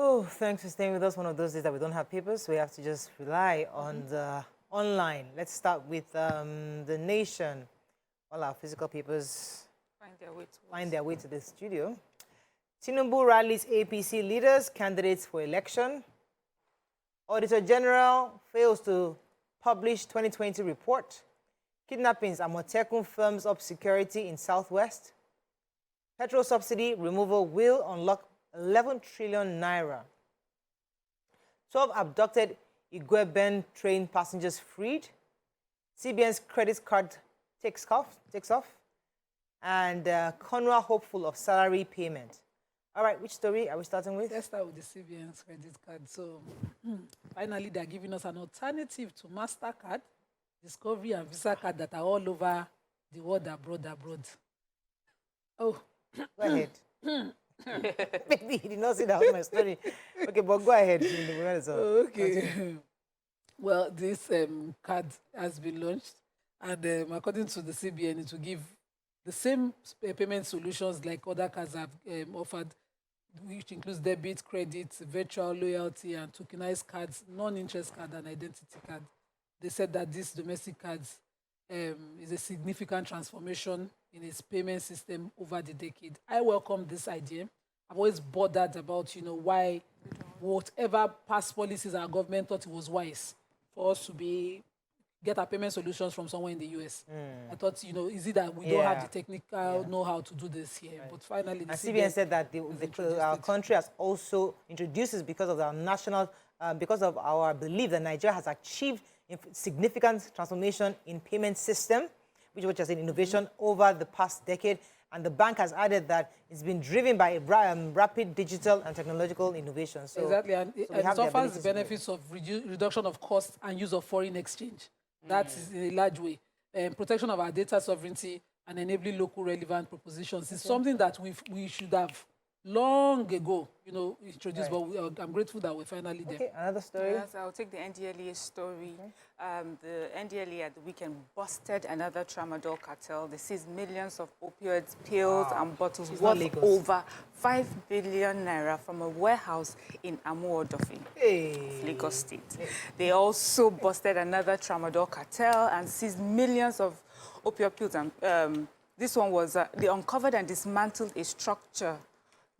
Oh, thanks for staying with us. One of those days that we don't have papers, so we have to just rely on the online. Let's start with The Nation. All our physical papers find their way to the studio. Tinubu rallies APC leaders, candidates for election. Auditor General fails to publish 2020 report. Kidnappings, Amotekun firms up security in Southwest. Petrol subsidy removal will unlock 11 trillion naira. 12 abducted Igweben train passengers freed. CBN's credit card takes off. And Conra hopeful of salary payment. All right, which story are we starting with? Let's start with the CBN's credit card. So, finally, they're giving us an alternative to MasterCard, Discovery, and Visa card that are all over the world, abroad. Oh. Go ahead. Maybe he did not see that was my story. Okay, but go ahead. Okay. Well, this card has been launched, and according to the CBN, it will give the same payment solutions like other cards have offered, which includes debit, credit, virtual loyalty, and tokenized cards, non-interest card, and identity card. They said that this domestic cards is a significant transformation in its payment system over the decade. I welcome this idea. I've always bothered about, why whatever past policies our government thought it was wise for us to get our payment solutions from somewhere in the US. I thought, is it that we don't have the technical know-how to do this here? Right. But finally, the CBN said that our country has also introduced this because of our because of our belief that Nigeria has achieved significant transformation in payment system, which has an innovation over the past decade. And the bank has added that it's been driven by rapid digital and technological innovation. So, exactly, and it offers the benefits of reduction of costs and use of foreign exchange. That is in a large way. Protection of our data sovereignty and enabling local relevant propositions is something that we should have long ago, introduced, right. But I'm grateful that we're finally there. Okay, another story? Yes, I'll take the Ndlea story. Okay. The Ndlea at the weekend busted another Tramadol cartel. They seized millions of opioids, pills, and bottles worth over 5 billion naira from a warehouse in Amuwo Odofin, Lagos State. Hey. They also busted another Tramadol cartel and seized millions of opioid pills. And this one was, they uncovered and dismantled a structure.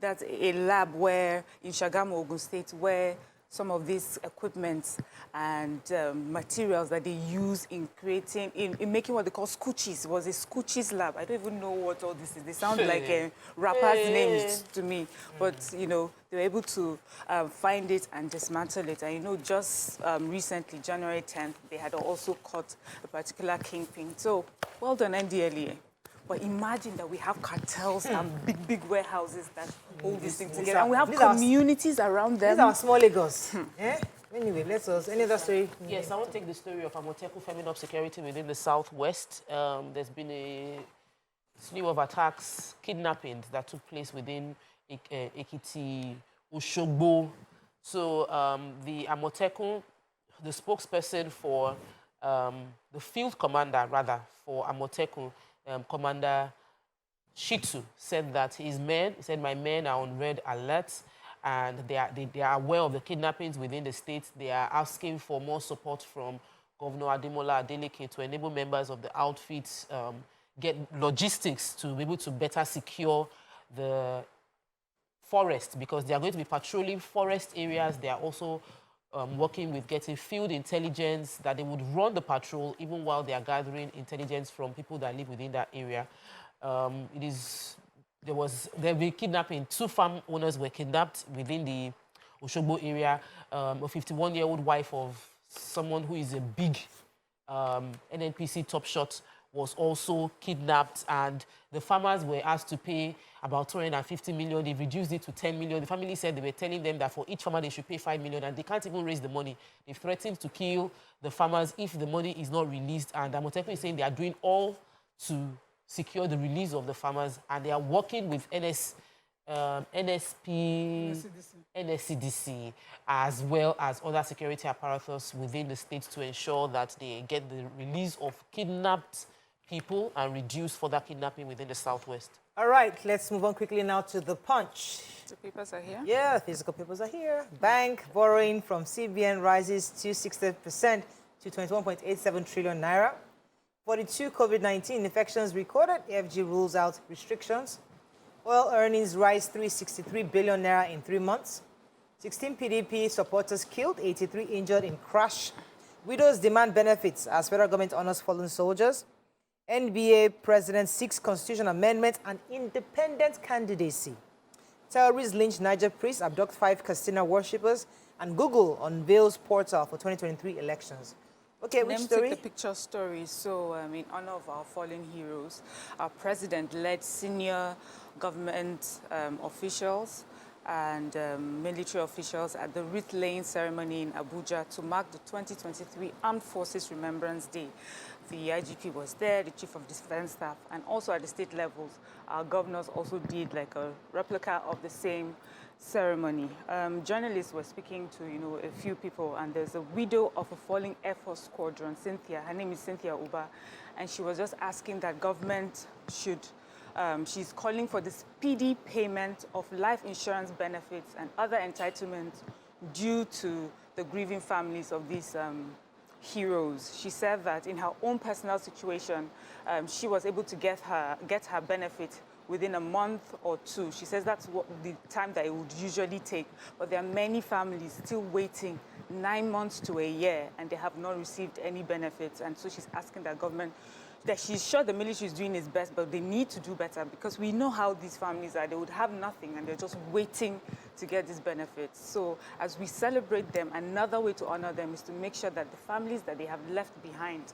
That's a lab in Shagamu, Ogun State, where some of these equipments and materials that they use in creating, in making what they call scoochies, was a scoochies lab. I don't even know what all this is. They sound like rappers' names to me. But, they were able to find it and dismantle it. And, just recently, January 10th, they had also caught a particular kingpin. So, well done, Ndlea. But imagine that we have cartels and big warehouses that hold these things together. And we have communities around them. These are small Lagos. Anyway, any other story? Yes, I want to take the story of Amotekun firming up security within the Southwest. There's been a slew of attacks, kidnappings that took place within Ekiti, Oshogbo. So the Amotekun, the spokesperson for the field commander, rather, for Amotekun, Commander Shitu, said that my men are on red alert and they are aware of the kidnappings within the state. They are asking for more support from Governor Ademola Adeleke to enable members of the outfit get logistics to be able to better secure the forest, because they are going to be patrolling forest areas. They are also working with getting field intelligence, that they would run the patrol even while they are gathering intelligence from people that live within that area. There been kidnapping. 2 farm owners were kidnapped within the Oshogbo area. A 51-year-old wife of someone who is a big NNPC top shot was also kidnapped, and the farmers were asked to pay about 250 million. They reduced it to 10 million. The family said they were telling them that for each farmer they should pay 5 million, and they can't even raise the money. They threatened to kill the farmers if the money is not released, and Amotekun is saying they are doing all to secure the release of the farmers, and they are working with NSCDC, as well as other security apparatus within the state to ensure that they get the release of kidnapped people and reduce further kidnapping within the Southwest. All right, let's move on quickly now to the Punch. The papers are here? Yeah, physical papers are here. Bank borrowing from CBN rises to 60% to 21.87 trillion naira. 42 COVID-19 infections recorded. AFG rules out restrictions. Oil earnings rise 363 billion naira in 3 months. 16 PDP supporters killed, 83 injured in crash. Widows demand benefits as federal government honors fallen soldiers. NBA president seeks constitutional amendment and independent candidacy. Terrorists lynch Niger priest, abduct 5 Castina worshippers, and Google unveils portal for 2023 elections. Okay, which story? Take the picture story. So, in honor of our fallen heroes, our president led senior government officials and military officials at the wreath-laying ceremony in Abuja to mark the 2023 Armed Forces Remembrance Day. The IGP was there, the Chief of Defense Staff, and also at the state levels, our governors also did like a replica of the same ceremony. Journalists were speaking to, a few people, and there's a widow of a falling Air Force squadron, Cynthia. Her name is Cynthia Uba, and she was just asking that government should, she's calling for the speedy payment of life insurance benefits and other entitlements due to the grieving families of these heroes. She said that in her own personal situation, she was able to get her benefit within a month or 2. She says that's what the time that it would usually take. But there are many families still waiting 9 months to a year, and they have not received any benefits. And so she's asking that government, that she's sure the military is doing its best, but they need to do better, because we know how these families are. They would have nothing, and they're just waiting to get these benefits. So as we celebrate them, another way to honor them is to make sure that the families that they have left behind,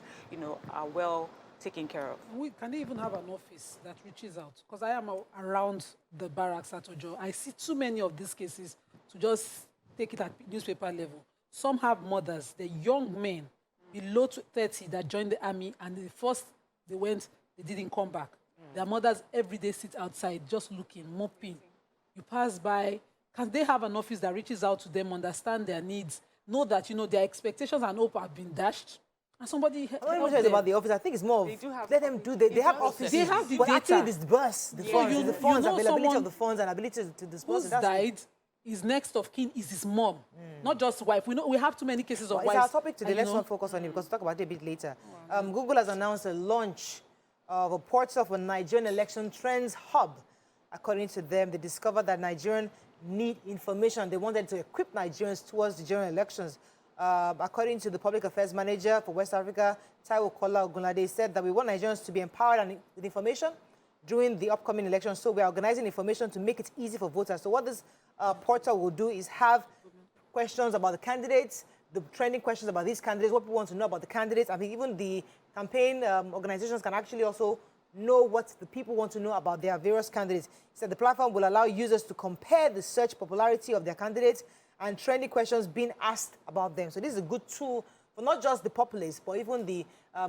are well taken care of. Can they even have an office that reaches out? Because I am around the barracks at Ojo. I see too many of these cases to just take it at newspaper level. Some have mothers, the young men below 30 that joined the army, and the first they went, they didn't come back. Their mothers every day sit outside just looking, moping. You pass by. Can they have an office that reaches out to them, understand their needs, know that, their expectations and hope have been dashed? And somebody I'm not even sure about the office. I think it's more of, let them do, they have offices. They have the but data. actually disburse the funds, availability of the funds and ability to disburse. Who's died, his next of kin is his mom, not just wife. We have too many cases of wives. It's our topic today. Let's not focus on it because we'll talk about it a bit later. Google has announced a launch of a portal for Nigerian election trends hub. According to them, they discovered that Nigerians need information. They wanted to equip Nigerians towards the general elections. According to the public affairs manager for West Africa, Taiwo Kola Ogunlade, said that we want Nigerians to be empowered with information during the upcoming elections. So we are organizing information to make it easy for voters. So what this portal will do is have questions about the candidates, the trending questions about these candidates, what people want to know about the candidates. I mean, even the campaign organizations can actually also know what the people want to know about their various candidates. He said the platform will allow users to compare the search popularity of their candidates and trendy questions being asked about them. So this is a good tool for not just the populace, but even the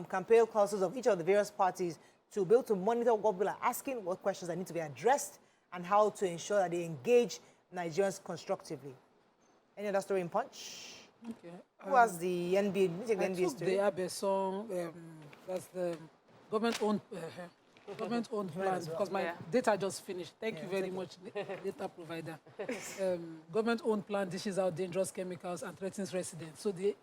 campaign classes of each of the various parties to be able to monitor what people are asking, what questions that need to be addressed, and how to ensure that they engage Nigerians constructively. Any other story in Punch? Okay. Who has the NBA? The NBA story. The Abeson, that's the government-owned plan, because my data just finished. Thank you very much, data provider. Government-owned plan dishes out dangerous chemicals and threatens residents. So the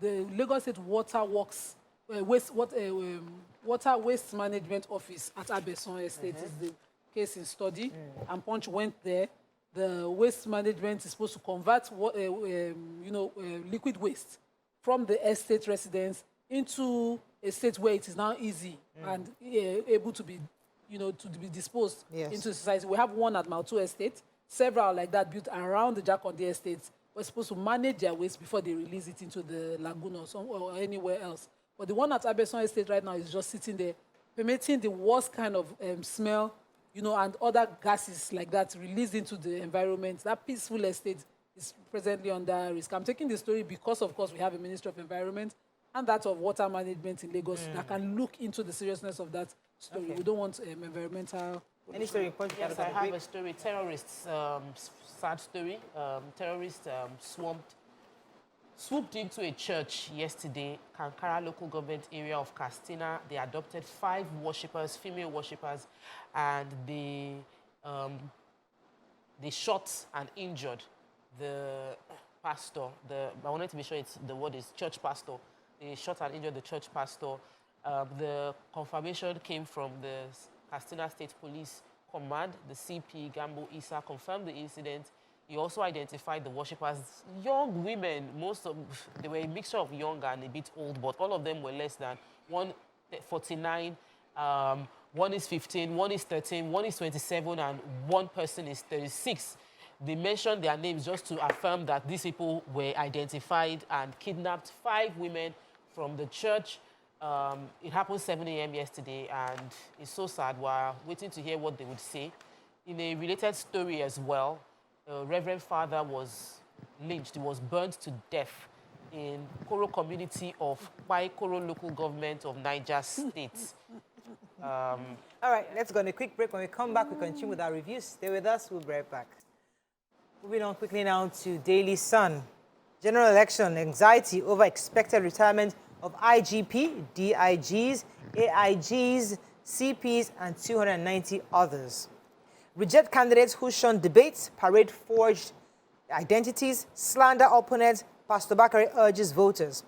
Lagos State Water Works, Water Waste Management Office at Abeson Estate is the case in study, and Punch went there. The waste management is supposed to convert, liquid waste from the estate residents into a state where it is now easy and able to be, to be disposed into society. We have one at Mautu Estate, several like that built around the Jakonde estates. We're supposed to manage their waste before they release it into the lagoon or anywhere else. But the one at Abeson Estate right now is just sitting there, permitting the worst kind of smell, and other gases like that released into the environment. That peaceful estate is presently under risk. I'm taking this story because, of course, we have a Ministry of Environment and that of Water Management in Lagos that can look into the seriousness of that story. Okay. We don't want environmental... Any story? Yes, I have a story. Terrorists, sad story. Terrorists swooped into a church yesterday, Kankara local government area of Katsina. They adopted 5 worshippers, female worshippers, and they shot and injured the pastor. I wanted to be sure the word is church pastor. They shot and injured the church pastor. The confirmation came from the Katsina State Police Command. The CP, Gambo Issa, confirmed the incident. He also identified the worshippers, young women. They were a mixture of young and a bit old, but all of them were less than 49, one is 15, one is 13, one is 27, and one person is 36. They mentioned their names just to affirm that these people were identified and kidnapped 5 women from the church. It happened 7 a.m. yesterday, and it's so sad. We're waiting to hear what they would say. In a related story as well, a Reverend Father was lynched. He was burnt to death in Koro community of Koro local government of Niger State. All right, let's go on a quick break. When we come back, we continue with our reviews. Stay with us. We'll be right back. Moving on quickly now to Daily Sun. General election, anxiety over expected retirement of IGP, DIGs, AIGs, CPs, and 290 others. Reject candidates who shun debates, parade forged identities, slander opponents. Pastor Bakare urges voters.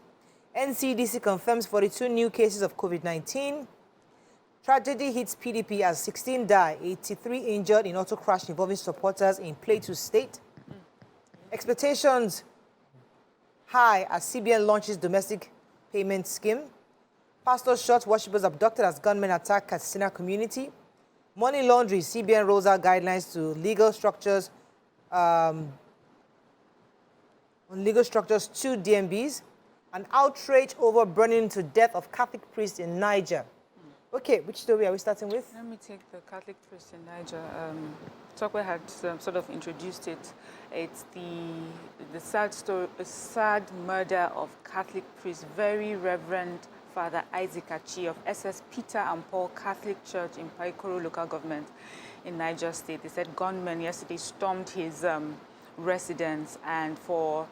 NCDC confirms 42 new cases of COVID-19. Tragedy hits PDP as 16 die, 83 injured in auto crash involving supporters in Plateau State. Expectations high as CBN launches domestic payment scheme. Pastor shot, worshippers abducted as gunmen attack Katsina community. Money laundry, CBN rolls out guidelines to legal structures, on legal structures, 2 DMBs. An outrage over burning to death of Catholic priest in Niger. Okay, which story are we starting with? Let me take the Catholic priest in Niger. Tokwe had sort of introduced it. It's the sad story, the sad murder of Catholic priest, very Reverend Father Isaac Achi of SS Peter and Paul Catholic Church in Paikoro local government in Niger State. They said gunmen yesterday stormed his residence, and for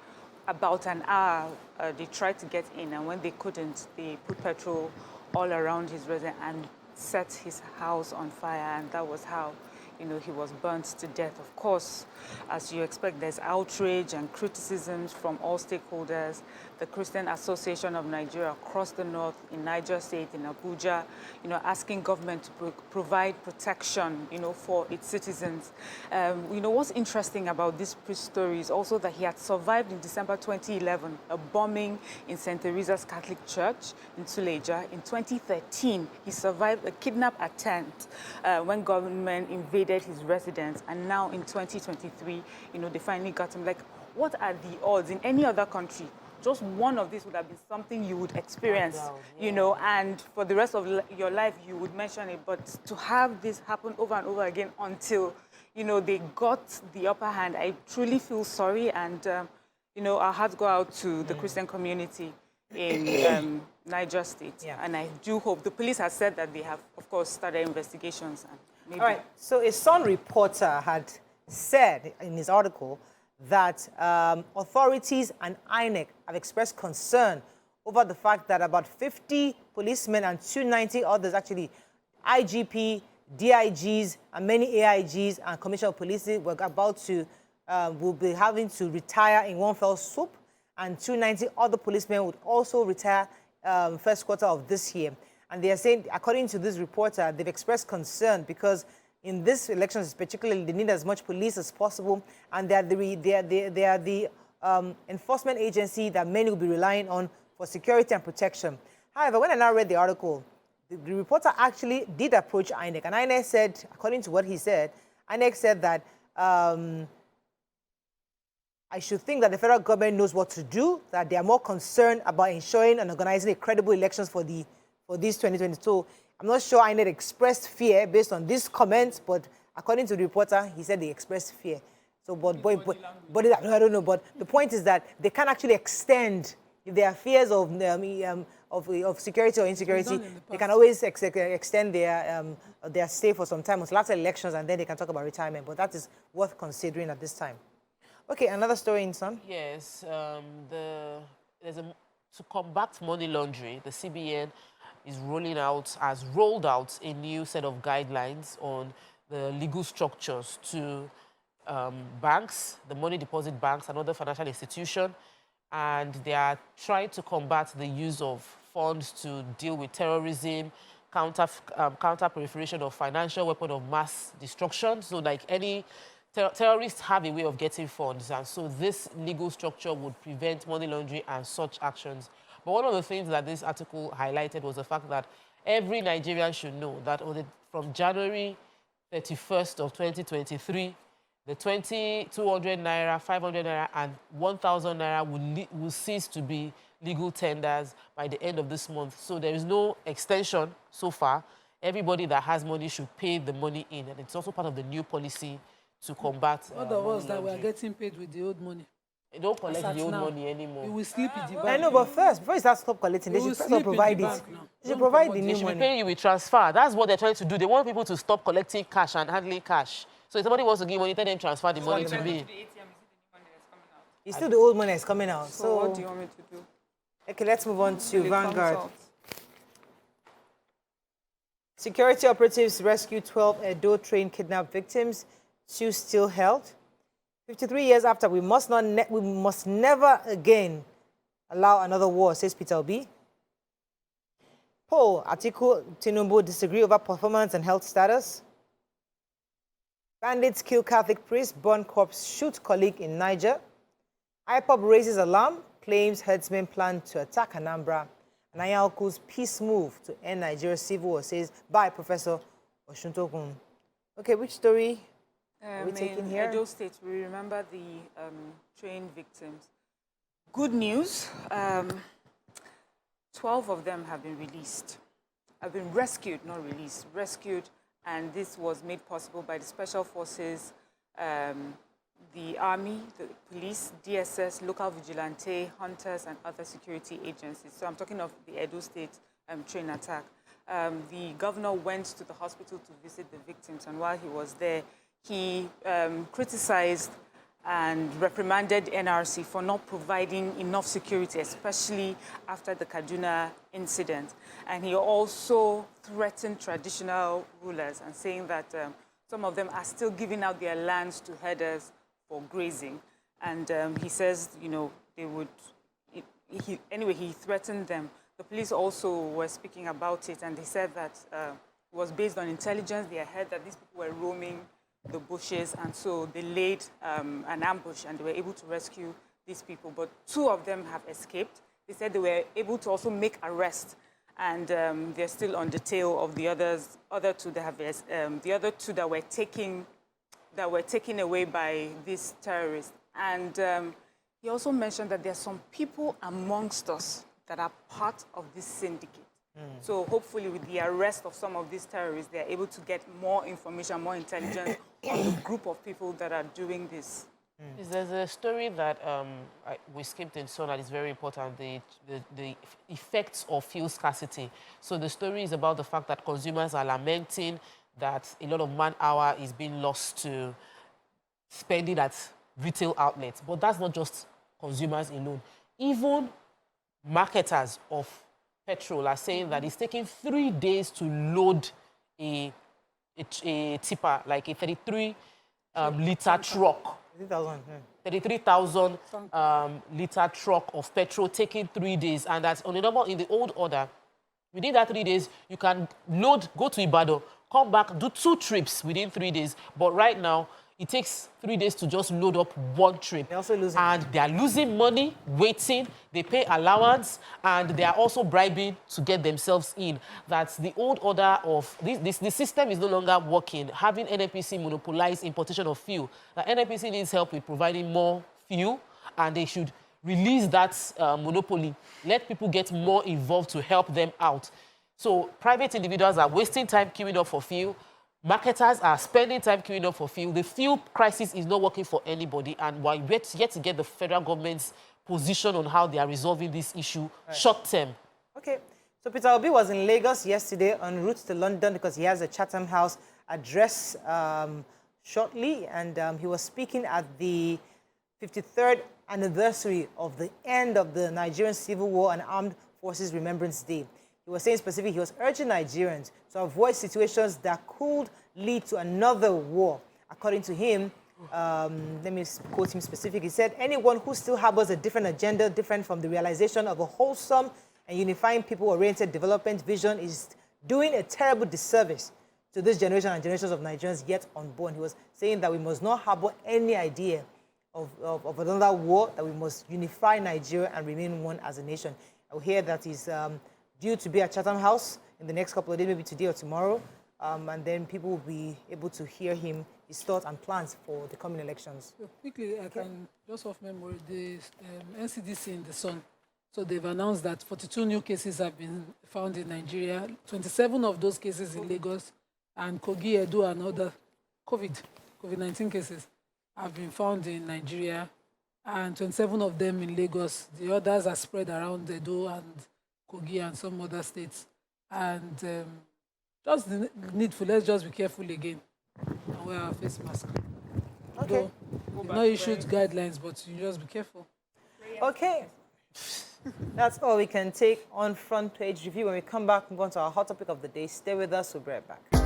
about an hour they tried to get in, and when they couldn't, they put petrol all around his residence and set his house on fire, and that was how, you know, he was burnt to death. Of course, as you expect, there's outrage and criticisms from all stakeholders. The Christian Association of Nigeria across the north, in Niger State, in Abuja, you know, asking government to provide protection, you know, for its citizens. You know, what's interesting about this priest story is also that he had survived in December 2011 a bombing in St. Teresa's Catholic Church in Suleja. In 2013, he survived a kidnap attempt when government invaded his residence, and now in 2023, you know, they finally got him. Like, what are the odds in any other country? Just one of these would have been something you would experience, you know, and for the rest of your life, you would mention it. But to have this happen over and over again until, you know, they got the upper hand, I truly feel sorry. And, you know, our hearts go out to the Christian community in Niger State. Yeah. And I do hope, the police has said that they have, of course, started investigations. And maybe. All right, so a Sun reporter had said in his article that authorities and INEC have expressed concern over the fact that about 50 policemen and 290 others, actually IGP, DIGs, and many AIGs and Commissioner of Police were about to, will be having to retire in one fell swoop, and 290 other policemen would also retire first quarter of this year. And they are saying, according to this reporter, they've expressed concern because in this elections, particularly, they need as much police as possible, and they are the enforcement agency that many will be relying on for security and protection. However, when I now read the article, the reporter actually did approach INEC, and INEC said, according to what he said, INEC said that I should think that the federal government knows what to do, that they are more concerned about ensuring and organizing a credible elections for this 2022. I'm not sure INEC expressed fear based on these comments, but according to the reporter, he said they expressed fear. So, but I don't know. But the point is that they can actually extend, if there are fears of security or insecurity, they can always extend their stay for some time until after elections, and then they can talk about retirement. But that is worth considering at this time. Okay, another story in Sun. Yes, to combat money laundering, the CBN has rolled out a new set of guidelines on the legal structures to banks, the money deposit banks, and other financial institutions, and they are trying to combat the use of funds to deal with terrorism, counter proliferation of financial weapon of mass destruction. So, like any terrorists have a way of getting funds, and so this legal structure would prevent money laundering and such actions. But one of the things that this article highlighted was the fact that every Nigerian should know that from January 31st of 2023, the 200 naira, 500 naira, and 1,000 naira will cease to be legal tenders by the end of this month. So there is no extension so far. Everybody that has money should pay the money in, and it's also part of the new policy to combat All of us that were getting paid with the old money. You don't collect the old money anymore. You will sleep in the bank. I know, but first, before you start stop collecting, they should first provide it. They should provide the new money. They should be paying you with transfer. That's what they're trying to do. They want people to stop collecting cash and handling cash. So if somebody wants to give money, tell them transfer the money to me. It's still the old money that's coming out. So what do you want me to do? Okay, let's move on to Vanguard. Security operatives rescue 12 Edo train kidnapped victims. 2 still held. 53 years after, we must never again allow another war, says Peter Obi. Poll, Atiku Tinubu disagree over performance and health status. Bandits kill Catholic priest, burn corpse, shoot colleague in Niger. IPOB raises alarm, claims herdsmen plan to attack Anambra. And Ayaoku's peace move to end Nigeria's civil war, says by Professor Oshuntokun. Okay, which story are we taking here? Edo State, we remember the train victims. Good news, 12 of them have been released. Have been rescued, not released, rescued. And this was made possible by the Special Forces, the Army, the police, DSS, local vigilante, hunters, and other security agencies. So I'm talking of the Edo State train attack. The governor went to the hospital to visit the victims, and while he was there, he criticized and reprimanded NRC for not providing enough security, especially after the Kaduna incident. And he also threatened traditional rulers and saying that some of them are still giving out their lands to herders for grazing. And he says, you know, they would, anyway, he threatened them. The police also were speaking about it, and they said that it was based on intelligence. They heard that these people were roaming the bushes, and so they laid an ambush, and they were able to rescue these people. But 2 of them have escaped. They said they were able to also make arrests, and they're still on the tail of the other 2 that have the other 2 that were taken away by these terrorists. And he also mentioned that there are some people amongst us that are part of this syndicate. So hopefully with the arrest of some of these terrorists, they're able to get more information, more intelligence on the group of people that are doing this. There's a story that we skipped in Sun that is very important, the effects of fuel scarcity. So the story is about the fact that consumers are lamenting that a lot of man-hour is being lost to spending at retail outlets. But that's not just consumers alone. Even marketers of petrol are saying that it's taking 3 days to load a tipper, like a 33-liter truck. 33,000 liter truck of petrol taking 3 days. And that's on the number in the old order. Within that 3 days, you can load, go to Ibadan, come back, do 2 trips within 3 days. But right now, it takes 3 days to just load up 1 trip. They're also losing and they are losing money, waiting, they pay allowance, and they are also bribing to get themselves in. That's the old order of the system is no longer working. Having NNPC monopolize importation of fuel. The NNPC needs help with providing more fuel, and they should release that monopoly. Let people get more involved to help them out. So private individuals are wasting time queuing up for fuel. Marketers are spending time queuing up for fuel. The fuel crisis is not working for anybody, and we're yet to get the federal government's position on how they are resolving this issue short term. Okay, so Peter Obi was in Lagos yesterday en route to London because he has a Chatham House address shortly, and he was speaking at the 53rd anniversary of the end of the Nigerian Civil War and Armed Forces Remembrance Day. He was saying specifically, he was urging Nigerians to avoid situations that could lead to another war. According to him, let me quote him specifically, he said, anyone who still harbors a different agenda, different from the realization of a wholesome and unifying people-oriented development vision is doing a terrible disservice to this generation and generations of Nigerians yet unborn. He was saying that we must not harbor any idea of another war, that we must unify Nigeria and remain one as a nation. I will hear that he's due to be at Chatham House in the next couple of days, maybe today or tomorrow, and then people will be able to hear his thoughts and plans for the coming elections. So quickly, I can just off memory, the NCDC in the Sun. So they've announced that 42 new cases have been found in Nigeria, 27 of those cases in Lagos, and Kogi, Edo, and other COVID-19 cases have been found in Nigeria, and 27 of them in Lagos. The others are spread around Edo and Kogi and some other states. And just needful, let's just be careful again and wear our face mask. Okay. You've not issued guidelines, but you just be careful. Okay. That's all we can take on Front Page Review. When we come back, move on to our hot topic of the day. Stay with us, we'll be right back.